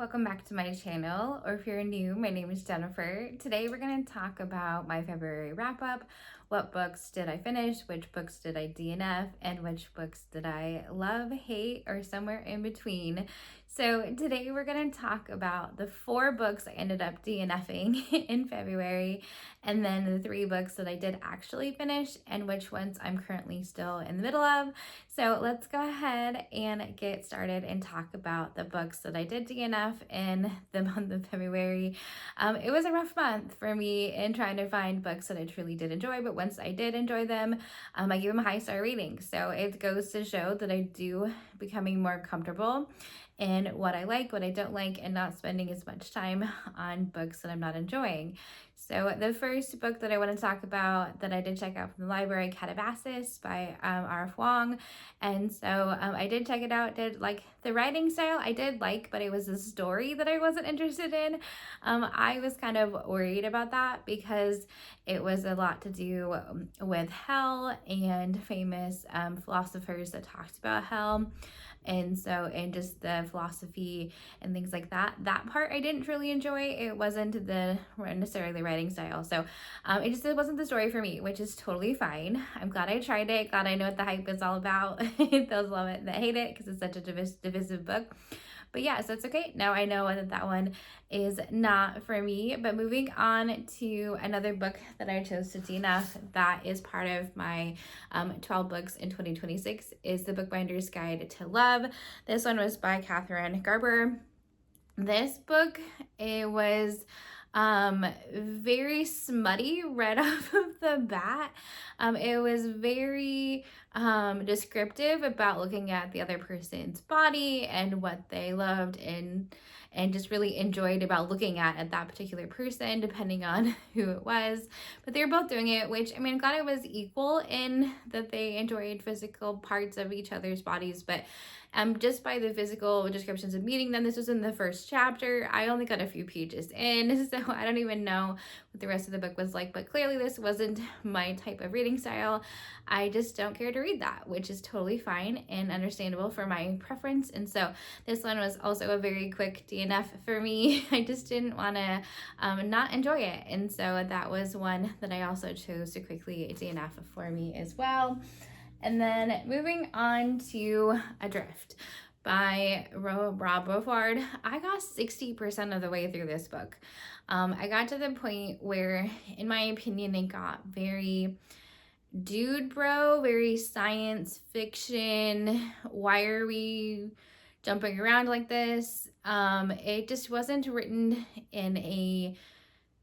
welcome back to my channel, or if you're new, my name is Jennifer. Today we're going to talk about my February wrap-up. What books did I finish, which books did I DNF, and which books did I love, hate, or somewhere in between. So today we're going to talk about the 4 books I ended up DNFing in February, and then the 3 books that I did actually finish, and which ones I'm currently still in the middle of. So let's go ahead and get started and talk about the books that I did DNF in the month of February. It was a rough month for me in trying to find books that I truly did enjoy, but once I did enjoy them, I gave them a high star rating. So it goes to show that I do becoming more comfortable in what I like, what I don't like, and not spending as much time on books that I'm not enjoying. So the first book that I want to talk about that I did check out from the library, Calabasas by R.F. Wong. And so I did check it out, did like the writing style I did like, but it was a story that I wasn't interested in. I was kind of worried about that because it was a lot to do with hell and famous philosophers that talked about hell. And just the philosophy and things like that. That part I didn't really enjoy. It wasn't necessarily the writing style. So it wasn't the story for me, which is totally fine. I'm glad I tried it. Glad I know what the hype is all about. Those love it that hate it because it's such a divisive book. But yeah, so it's okay. Now I know that one is not for me. But moving on to another book that I chose to DNF that is part of my 12 books in 2026 is The Bookbinder's Guide to Love. This one was by Catherine Garber. This book, it was very smutty right off of the bat. It was very descriptive about looking at the other person's body and what they loved and just really enjoyed about looking at that particular person, depending on who it was. But they were both doing it, which, I mean, I'm glad it was equal in that they enjoyed physical parts of each other's bodies, but just by the physical descriptions of meeting them, this was in the first chapter. I only got a few pages in, so I don't even know what the rest of the book was like, but clearly this wasn't my type of reading style. I just don't care to read that, which is totally fine and understandable for my preference. And so this one was also a very quick DNF for me. I just didn't want to not enjoy it. And so that was one that I also chose to quickly DNF for me as well. And then moving on to Adrift by Rob Beauford. I got 60% of the way through this book. I got to the point where, in my opinion, it got very dude bro, very science fiction. Why are we jumping around like this? It just wasn't written in a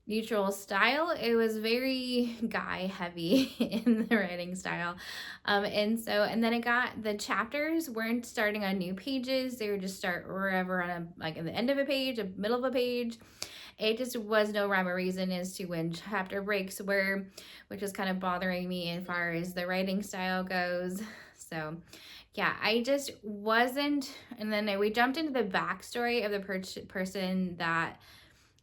neutral style. It was very guy heavy in the writing style. And then it got, the chapters weren't starting on new pages. They would just start wherever on like in the end of a page, the middle of a page. It just was no rhyme or reason as to when chapter breaks were, which was kind of bothering me as far as the writing style goes. So yeah, I just wasn't. And then we jumped into the backstory of the person that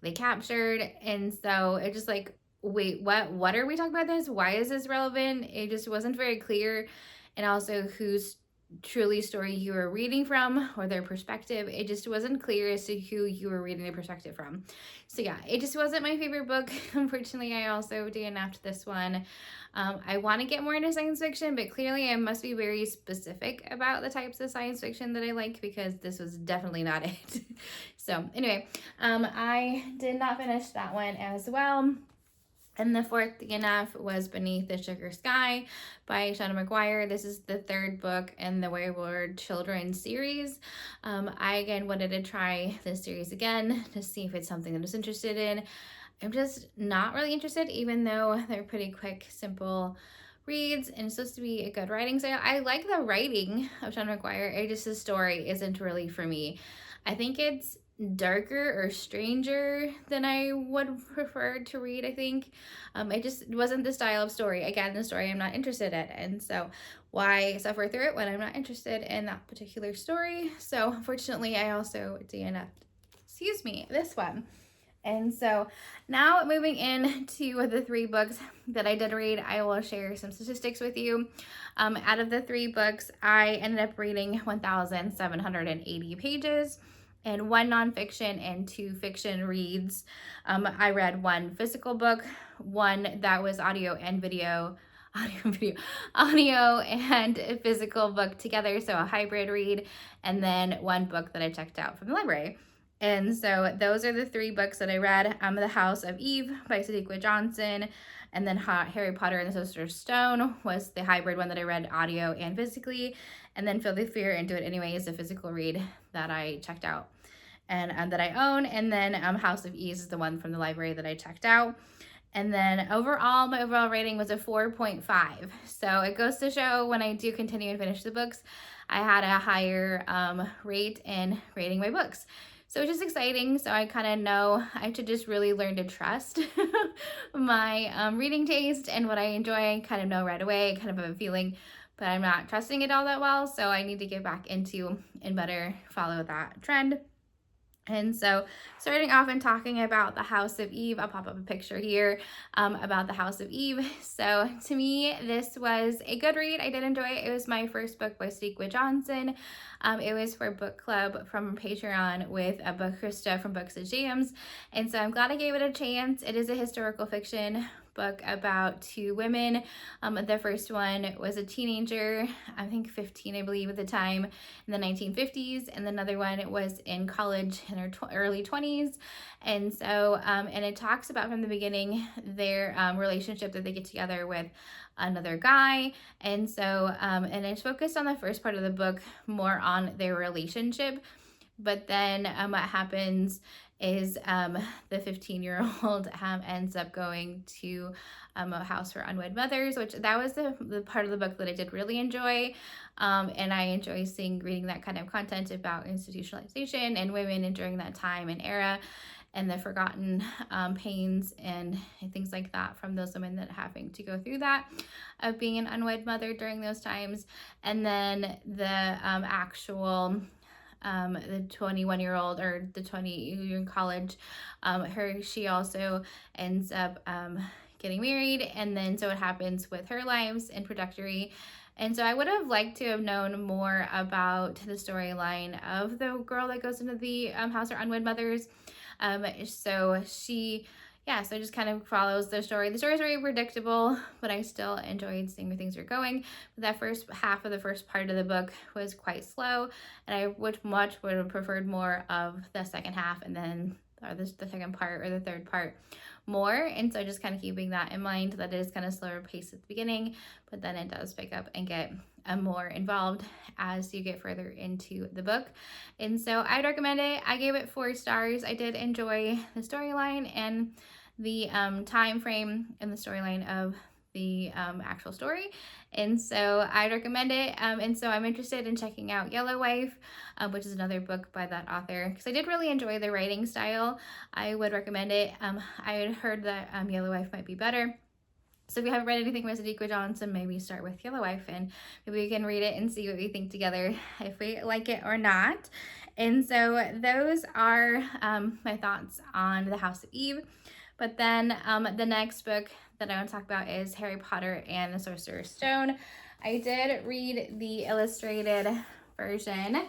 they captured, and so it just like, wait, what are we talking about this? Why is this relevant? It just wasn't very clear. And also whose truly story you were reading from or their perspective. It just wasn't clear as to who you were reading the perspective from. So yeah, it just wasn't my favorite book. Unfortunately, I also DNF'd this one. I want to get more into science fiction, but clearly I must be very specific about the types of science fiction that I like, because this was definitely not it. So anyway, I did not finish that one as well. And the 4th DNF was Beneath the Sugar Sky by Shauna McGuire. This is the 3rd book in the Wayward Children series. I again wanted to try this series again to see if it's something that I was interested in. I'm just not really interested, even though they're pretty quick, simple reads, and it's supposed to be a good writing style. I like the writing of Shauna McGuire. It just, the story isn't really for me. I think it's darker or stranger than I would prefer to read, I think. It just wasn't the style of story. Again, the story I'm not interested in. And so why suffer through it when I'm not interested in that particular story? So unfortunately, I also DNF'd, this one. And so now moving into the 3 books that I did read, I will share some statistics with you. Out of the 3 books, I ended up reading 1,780 pages. and 1 nonfiction and 2 fiction reads. I read 1 physical book, 1 that was audio and and a physical book together, so a hybrid read, and then 1 book that I checked out from the library. And so those are the 3 books that I read. The House of Eve by Sadiqa Johnson, and then Harry Potter and the Sorcerer's Stone was the hybrid one that I read audio and physically, and then Feel the Fear and Do It Anyway is a physical read that I checked out and that I own, and then House of Ease is the one from the library that I checked out. And then overall, my overall rating was a 4.5. So it goes to show when I do continue and finish the books, I had a higher rate in rating my books. So it's just exciting. So I kind of know I have to just really learn to trust my reading taste and what I enjoy. I kind of know right away, kind of have a feeling, but I'm not trusting it all that well. So I need to get back into and better follow that trend. And so starting off and talking about the House of Eve, I'll pop up a picture here about the House of Eve. So to me, this was a good read. I did enjoy it. It was my first book by Sadiqa Johnson. It was for book club from Patreon with a book Krista from Books and Jams. And so I'm glad I gave it a chance. It is a historical fiction book about 2 women. The first one was a teenager, I think 15, I believe, at the time in the 1950s, and another one was in college in her early 20s. And so, and it talks about from the beginning their relationship that they get together with another guy. And so, and it's focused on the first part of the book more on their relationship. But then what happens is the 15-year-old ends up going to a house for unwed mothers, which that was the part of the book that I did really enjoy. And I enjoy reading that kind of content about institutionalization and women during that time and era, and the forgotten pains and things like that from those women that are having to go through that of being an unwed mother during those times. And then the actual the 21-year-old or the 20 in college, she also ends up getting married, and then so what happens with her lives and trajectory. And so I would have liked to have known more about the storyline of the girl that goes into the house for unwed mothers. So it just kind of follows the story. The story is very predictable, but I still enjoyed seeing where things are going. But that first half of the first part of the book was quite slow, and I would have preferred more of the second half, and then the second part or the third part more. And so just kind of keeping that in mind, that it is kind of slower pace at the beginning, but then it does pick up and get more involved as you get further into the book. And so I'd recommend it. I gave it 4 stars. I did enjoy the storyline and the time frame and the storyline of the actual story, and so I'd recommend it. And so I'm interested in checking out Yellow Wife, which is another book by that author, because I did really enjoy the writing style. I would recommend it. I had heard that Yellow Wife might be better. So if you haven't read anything by Sadiqa Johnson, maybe start with Yellow Wife, and maybe we can read it and see what we think together, if we like it or not. And so those are my thoughts on the House of Eve. But then the next book that I want to talk about is Harry Potter and the Sorcerer's Stone. I did read the illustrated version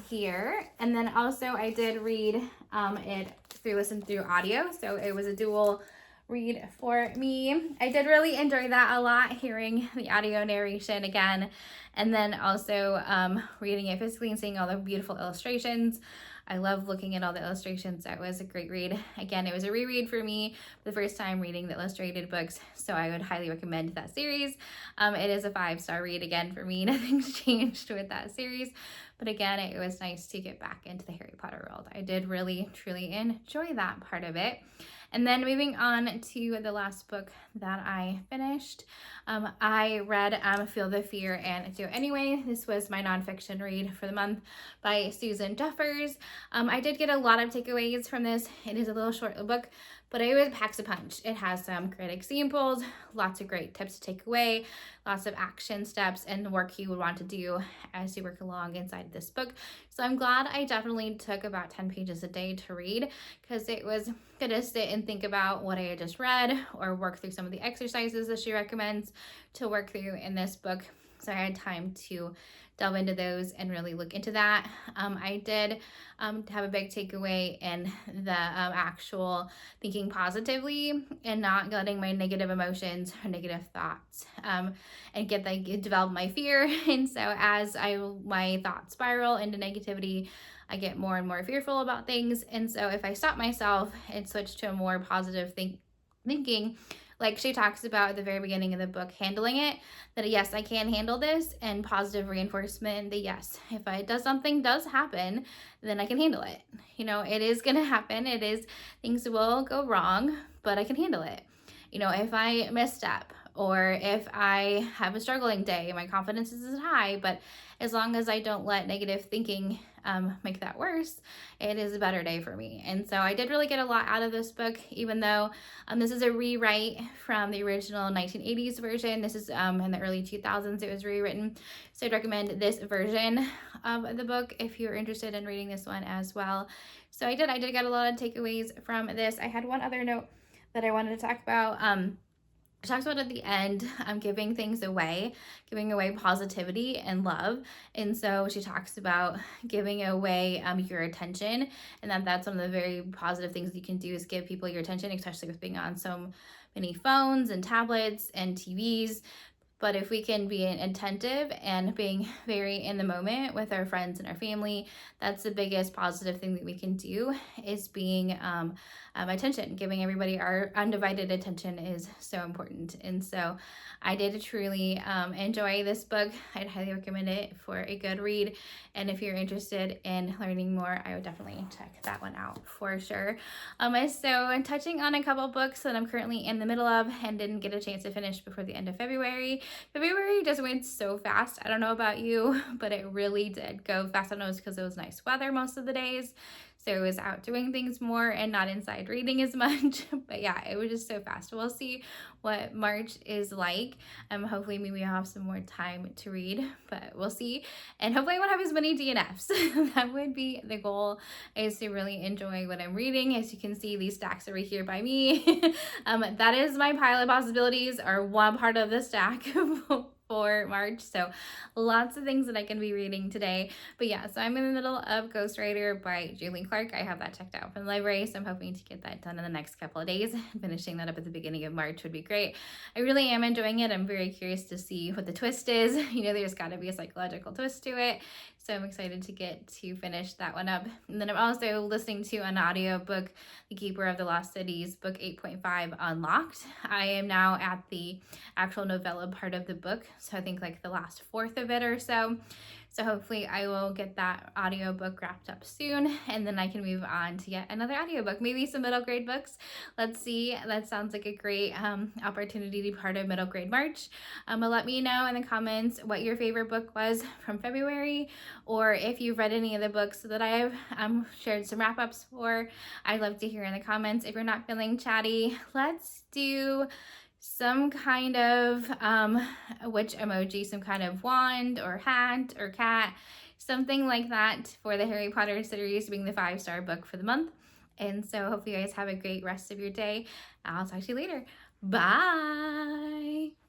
here, and then also I did read it listen through audio, so it was a dual read for me. I did really enjoy that a lot, hearing the audio narration again, and then also reading it physically and seeing all the beautiful illustrations. I love looking at all the illustrations. That was a great read. Again, it was a reread for me, the first time reading the illustrated books, so I would highly recommend that series. It is a 5-star read again for me. Nothing's changed with that series, but again, it was nice to get back into the Harry Potter world. I did really, truly enjoy that part of it. And then moving on to the last book that I finished, I read Feel the Fear and Do It Anyway. This was my nonfiction read for the month by Susan Jeffers. I did get a lot of takeaways from this. It is a little short book, but it packs a punch. It has some great examples, lots of great tips to take away, lots of action steps and work you would want to do as you work along inside this book. So I'm glad I definitely took about 10 pages a day to read, because it was good to sit and think about what I had just read or work through some of the exercises that she recommends to work through in this book. So I had time to delve into those and really look into that. I did have a big takeaway in the actual thinking positively and not letting my negative emotions or negative thoughts and develop my fear. And so as my thoughts spiral into negativity, I get more and more fearful about things. And so if I stop myself and switch to a more positive thinking, like she talks about at the very beginning of the book, handling it, that yes, I can handle this, and positive reinforcement that yes, if something does happen, then I can handle it. It is going to happen. Things will go wrong, but I can handle it. If I misstep or if I have a struggling day, my confidence isn't high, but as long as I don't let negative thinking make that worse, it is a better day for me. And so I did really get a lot out of this book, even though this is a rewrite from the original 1980s version. This is in the early 2000s it was rewritten. So I'd recommend this version of the book if you're interested in reading this one as well. So I did get a lot of takeaways from this. I had one other note that I wanted to talk about. She talks about at the end giving away positivity and love. And so she talks about giving away your attention, and that's one of the very positive things you can do is give people your attention, especially with being on so many phones and tablets and TVs. But if we can be attentive and being very in the moment with our friends and our family, that's the biggest positive thing that we can do, is being attention. Giving everybody our undivided attention is so important. And so I did truly enjoy this book. I'd highly recommend it for a good read. And if you're interested in learning more, I would definitely check that one out for sure. So I'm touching on a couple books that I'm currently in the middle of and didn't get a chance to finish before the end of February. February just went so fast. I don't know about you, but it really did go fast. I don't know it's because it was nice weather most of the days, so I was out doing things more and not inside reading as much. But yeah, it was just so fast. We'll see what March is like. Hopefully maybe I'll have some more time to read, but we'll see. And hopefully I won't have as many DNFs. That would be the goal, is to really enjoy what I'm reading. As you can see, these stacks over here by me, that is my pile of possibilities, or one part of the stack for March. So lots of things that I can be reading today. But yeah, so I'm in the middle of Ghostwriter by Julie Clark. I have that checked out from the library, so I'm hoping to get that done in the next couple of days. Finishing that up at the beginning of March would be great. I really am enjoying it. I'm very curious to see what the twist is. There's got to be a psychological twist to it. So I'm excited to get to finish that one up. And then I'm also listening to an audiobook, The Keeper of the Lost Cities, book 8.5 Unlocked. I am now at the actual novella part of the book, so I think like the last fourth of it or so. So hopefully I will get that audiobook wrapped up soon, and then I can move on to yet another audiobook, maybe some middle grade books. Let's see. That sounds like a great opportunity to be part of Middle Grade March. But let me know in the comments what your favorite book was from February, or if you've read any of the books that I have shared some wrap-ups for. I'd love to hear in the comments. If you're not feeling chatty, let's do some kind of witch emoji, some kind of wand or hat or cat, something like that, for the Harry Potter series being the 5-star book for the month. And so hopefully you guys have a great rest of your day. I'll talk to you later. Bye.